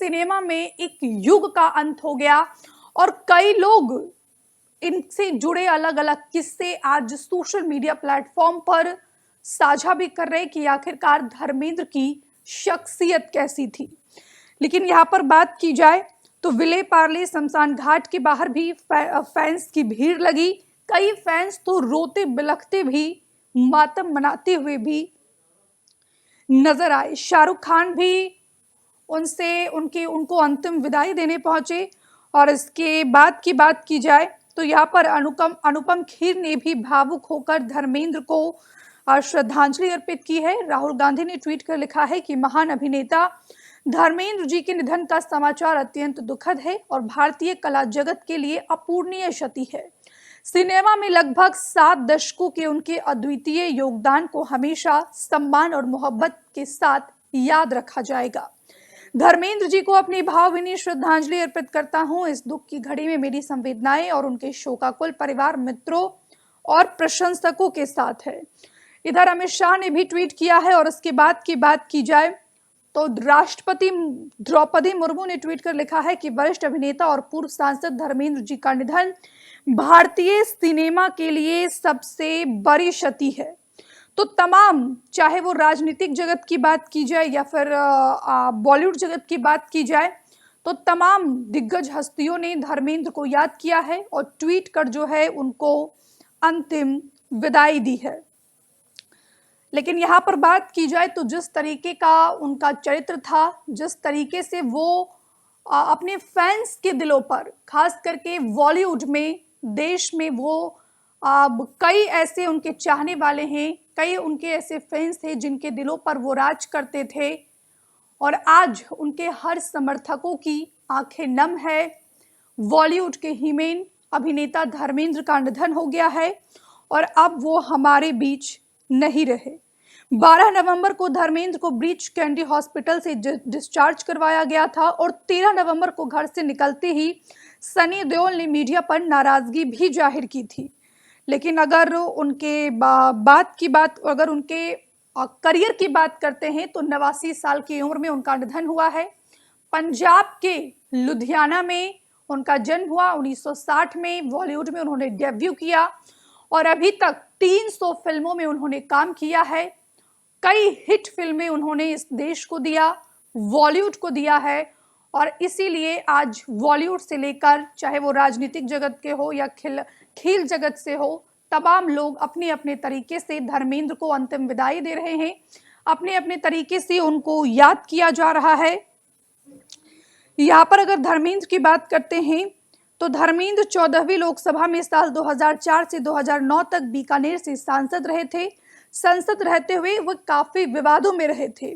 Cinema में एक युग का अंत हो गया और कई लोग इनसे जुड़े अलग अलग किस्से आज सोशल मीडिया प्लेटफॉर्म पर साझा भी कर रहे कि आखिरकार धर्मेंद्र की शख्सियत कैसी थी। लेकिन यहाँ पर बात की जाए तो विले पार्ले शमशान घाट के बाहर भी फैंस की भीड़ लगी। कई फैंस तो रोते बिलखते भी, मातम मनाते हुए भी नजर आए। शाहरुख खान भी उनको अंतिम विदाई देने पहुंचे। और इसके बाद की बात की जाए तो यहाँ पर अनुपम खेर ने भी भावुक होकर धर्मेंद्र को श्रद्धांजलि अर्पित की है। राहुल गांधी ने ट्वीट कर लिखा है कि महान अभिनेता धर्मेंद्र जी के निधन का समाचार अत्यंत दुखद है और भारतीय कला जगत के लिए अपूरणीय क्षति है। सिनेमा में लगभग 7 दशकों के उनके अद्वितीय योगदान को हमेशा सम्मान और मोहब्बत के साथ याद रखा जाएगा। धर्मेंद्र जी को अपनी भावभीनी श्रद्धांजलि अर्पित करता हूं। इस दुख की घड़ी में मेरी संवेदनाएं और उनके शोकाकुल परिवार, मित्रों और प्रशंसकों के साथ है। इधर अमित शाह ने भी ट्वीट किया है। और इसके बाद की बात की जाए तो राष्ट्रपति द्रौपदी मुर्मू ने ट्वीट कर लिखा है कि वरिष्ठ अभिनेता और पूर्व सांसद धर्मेंद्र जी का निधन भारतीय सिनेमा के लिए सबसे बड़ी क्षति है। तो तमाम, चाहे वो राजनीतिक जगत की बात की जाए या फिर बॉलीवुड जगत की बात की जाए, तो तमाम दिग्गज हस्तियों ने धर्मेंद्र को याद किया है और ट्वीट कर जो है उनको अंतिम विदाई दी है। लेकिन यहाँ पर बात की जाए तो जिस तरीके का उनका चरित्र था, जिस तरीके से वो अपने फैंस के दिलों पर, खास करके बॉलीवुड में, देश में वो कई ऐसे उनके चाहने वाले हैं, कई उनके ऐसे फैंस थे जिनके दिलों पर वो राज करते थे। और आज उनके हर समर्थकों की आंखें नम है। बॉलीवुड के हीमेन अभिनेता धर्मेंद्र का निधन हो गया है और अब वो हमारे बीच नहीं रहे। 12 नवंबर को धर्मेंद्र को ब्रीच कैंडी हॉस्पिटल से डिस्चार्ज करवाया गया था और 13 नवंबर को घर से निकलते ही सनी देओल ने मीडिया पर नाराजगी भी जाहिर की थी। लेकिन अगर उनके अगर उनके करियर की बात करते हैं तो 89 साल की उम्र में उनका निधन हुआ है। पंजाब के लुधियाना में उनका जन्म हुआ। 1960 में बॉलीवुड में उन्होंने डेब्यू किया और अभी तक 300 फिल्मों में उन्होंने काम किया है। कई हिट फिल्में उन्होंने इस देश को दिया, बॉलीवुड को दिया है। और इसीलिए आज बॉलीवुड से लेकर चाहे वो राजनीतिक जगत के हो या खेल जगत से हो, तमाम लोग अपने अपने तरीके से धर्मेंद्र को अंतिम विदाई दे रहे हैं। अपने अपने तरीके से उनको याद किया जा रहा है। यहाँ पर अगर धर्मेंद्र की बात करते हैं तो धर्मेंद्र 14वीं लोकसभा में साल 2004 से 2009 तक बीकानेर से सांसद रहे थे। संसद रहते हुए वह काफी विवादों में रहे थे।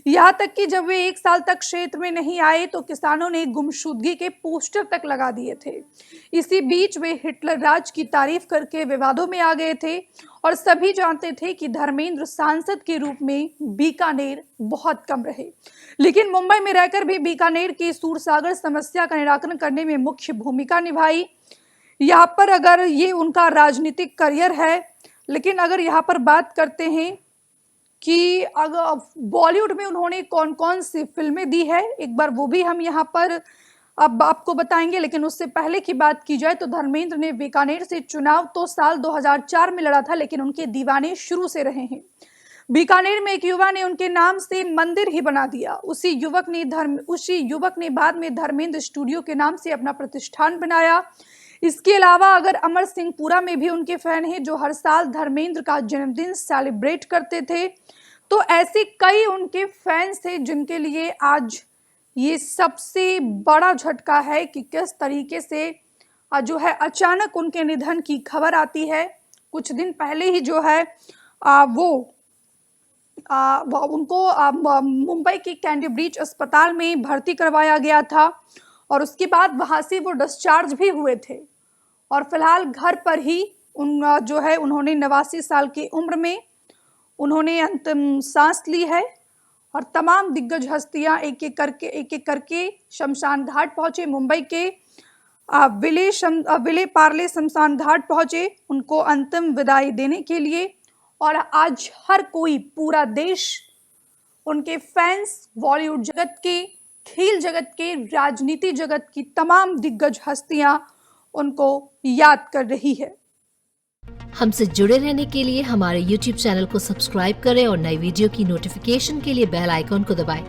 यहाँ तक कि जब वे 1 साल तक क्षेत्र में नहीं आए तो किसानों ने गुमशुदगी के पोस्टर तक लगा दिए थे। इसी बीच वे हिटलर राज की तारीफ करके विवादों में आ गए थे और सभी जानते थे कि धर्मेंद्र सांसद के रूप में बीकानेर बहुत कम रहे। लेकिन मुंबई में रहकर भी बीकानेर की सूरसागर समस्या का निराकरण करने में मुख्य भूमिका निभाई। यहाँ पर अगर ये उनका राजनीतिक करियर है। लेकिन अगर यहाँ पर बात करते हैं कि अगर बॉलीवुड में उन्होंने कौन कौन सी फिल्में दी है, एक बार वो भी हम यहाँ पर अब आपको बताएंगे। लेकिन उससे पहले की बात की जाए तो धर्मेंद्र ने बीकानेर से चुनाव तो साल 2004 में लड़ा था, लेकिन उनके दीवाने शुरू से रहे हैं। बीकानेर में एक युवा ने उनके नाम से मंदिर ही बना दिया। उसी युवक ने बाद में धर्मेंद्र स्टूडियो के नाम से अपना प्रतिष्ठान बनाया। इसके अलावा अगर अमर सिंहपुरा में भी उनके फैन हैं जो हर साल धर्मेंद्र का जन्मदिन सेलिब्रेट करते थे। तो ऐसे कई उनके फैंस थे जिनके लिए आज ये सबसे बड़ा झटका है कि किस तरीके से जो है अचानक उनके निधन की खबर आती है। कुछ दिन पहले ही जो है उनको मुंबई के कैंडी ब्रीच अस्पताल में भर्ती करवाया गया था और उसके बाद वहां से वो डिस्चार्ज भी हुए थे और फिलहाल घर पर ही उन्होंने 89 साल की उम्र में उन्होंने अंतिम सांस ली है। और तमाम दिग्गज हस्तियां एक एक करके शमशान घाट पहुंचे। मुंबई के विले पार्ले शमशान घाट पहुंचे उनको अंतिम विदाई देने के लिए। और आज हर कोई, पूरा देश, उनके फैंस, बॉलीवुड जगत के खेल जगत के, राजनीति जगत की तमाम दिग्गज हस्तियां उनको याद कर रही है। हमसे जुड़े रहने के लिए हमारे YouTube चैनल को सब्सक्राइब करें और नई वीडियो की नोटिफिकेशन के लिए बेल आइकॉन को दबाएं।